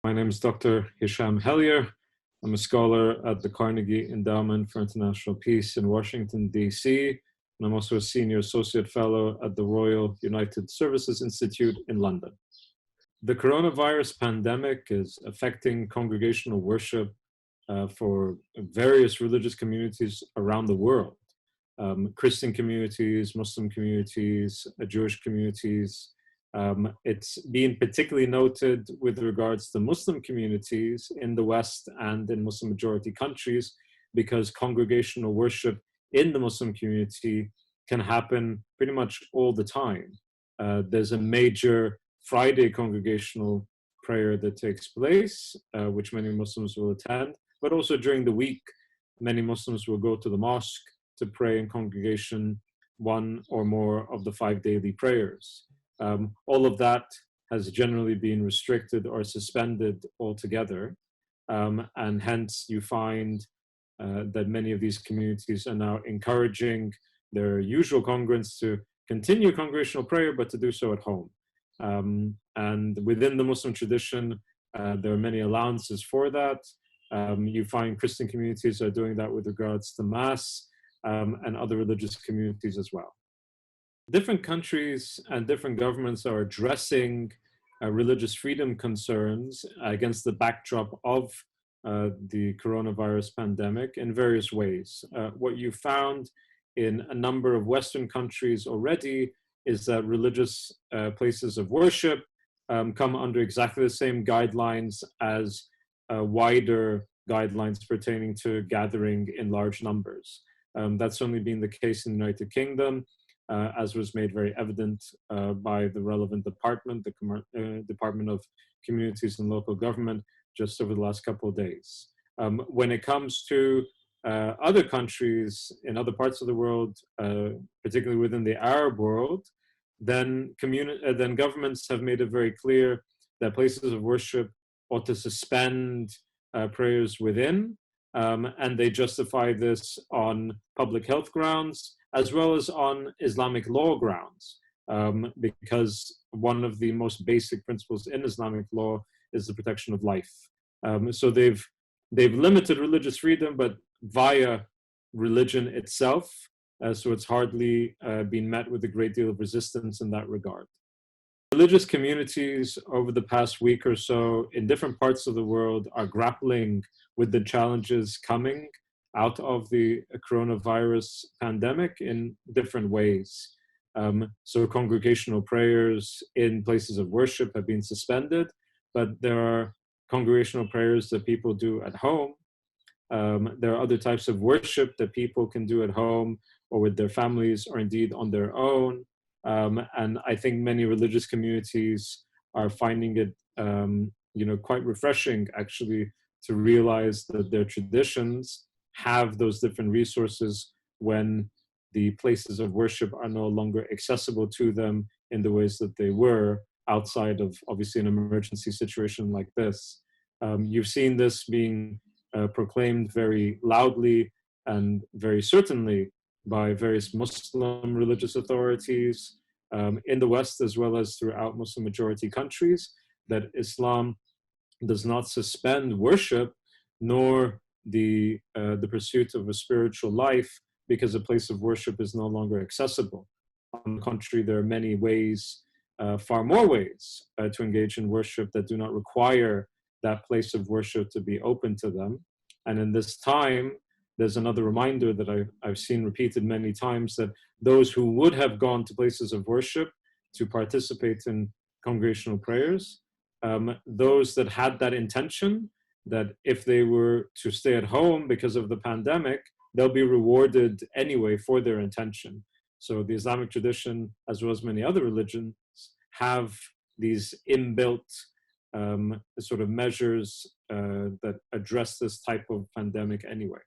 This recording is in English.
My name is Dr. Hisham Hellyer. I'm a scholar at the Carnegie Endowment for International Peace in Washington, D.C., and I'm also a senior associate fellow at the Royal United Services Institute in London. The coronavirus pandemic is affecting congregational worship for various religious communities around the world. Christian communities, Muslim communities, Jewish communities. It's been particularly noted with regards to Muslim communities in the West and in Muslim majority countries, because congregational worship in the Muslim community can happen pretty much all the time. There's a major Friday congregational prayer that takes place, which many Muslims will attend, but also during the week, many Muslims will go to the mosque to pray in congregation one or more of the 5 daily prayers. All of that has generally been restricted or suspended altogether, and hence you find that many of these communities are now encouraging their usual congregants to continue congregational prayer, but to do so at home. And within the Muslim tradition, there are many allowances for that. You find Christian communities are doing that with regards to Mass, and other religious communities as well. Different countries and different governments are addressing religious freedom concerns against the backdrop of the coronavirus pandemic in various ways. What you found in a number of Western countries already is that religious places of worship come under exactly the same guidelines as wider guidelines pertaining to gathering in large numbers. That's only been the case in the United Kingdom, as was made very evident by the relevant department, the Department of Communities and Local Government, just over the last couple of days. When it comes to other countries in other parts of the world, particularly within the Arab world, then governments have made it very clear that places of worship ought to suspend prayers within, and they justify this on public health grounds as well as on Islamic law grounds, because one of the most basic principles in Islamic law is the protection of life. So they've limited religious freedom, but via religion itself, so it's hardly been met with a great deal of resistance in that regard. Religious communities over the past week or so in different parts of the world are grappling with the challenges coming out of the coronavirus pandemic in different ways. So congregational prayers in places of worship have been suspended, but there are congregational prayers that people do at home. There are other types of worship that people can do at home or with their families or indeed on their own. And I think many religious communities are finding it quite refreshing, actually, to realize that their traditions have those different resources when the places of worship are no longer accessible to them in the ways that they were outside of, obviously, an emergency situation like this. You've seen this being proclaimed very loudly and very certainly by various Muslim religious authorities in the West, as well as throughout Muslim majority countries, that Islam does not suspend worship nor the pursuit of a spiritual life because a place of worship is no longer accessible. On the contrary, there are many ways, far more ways, to engage in worship that do not require that place of worship to be open to them. And in this time, there's another reminder that I've seen repeated many times, that those who would have gone to places of worship to participate in congregational prayers, those that had that intention, that if they were to stay at home because of the pandemic, they'll be rewarded anyway for their intention. So the Islamic tradition, as well as many other religions, have these inbuilt sort of measures that address this type of pandemic anyway.